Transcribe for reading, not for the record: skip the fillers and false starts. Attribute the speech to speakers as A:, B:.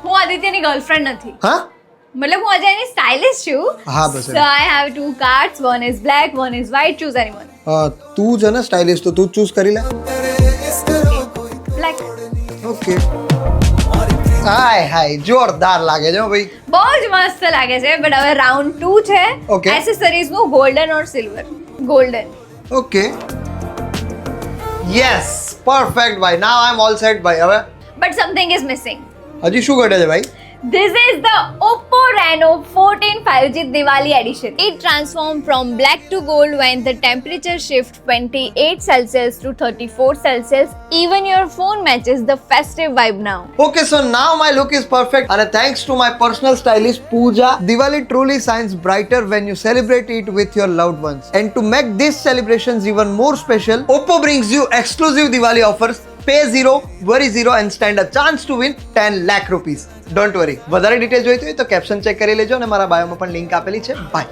A: હું આદિત્યની ગર્લફ્રેન્ડ નથી.
B: હા
A: મતલબ હું અજયની સ્ટાઇલિસ્ટ છું.
B: હા, બસ
A: So I have two cards. One is black, one is white. Choose anyone.
B: તું છે ને સ્ટાઇલિસ્ટ તો તું ચૂઝ કરી લે.
A: Black.
B: ઓકે. હાય જોરદાર લાગે છે હો ભાઈ.
A: બહુ જ મસ્ત લાગે છે. બટ હવે રાઉન્ડ 2 છે.
B: Okay.
A: એસેસરીઝ નું golden or silver. Golden.
B: Okay yes perfect ભાઈ. નાઉ આઈ એમ ઓલ સેટ ભાઈ. હવે
A: બટ સમથિંગ ઇઝ મિસિંગ.
B: હજી શું ઘટે છે ભાઈ?
A: This is the Oppo Reno 14 5G Diwali edition. It transforms from black to gold when the temperature shifts 28 Celsius to 34 Celsius. Even your phone matches the festive vibe now.
B: Okay, so now my look is perfect and thanks to my personal stylist Pooja, Diwali truly shines brighter when you celebrate it with your loved ones. And to make these celebrations even more special, Oppo brings you exclusive Diwali offers. Pay zero, worry zero and stand a chance to win 10 lakh rupees. Don't worry. વધારે detail જોઈતી હોય તો caption check કરી લેજો અને મારા બાયોમાં પણ link આપેલી છે. બાય.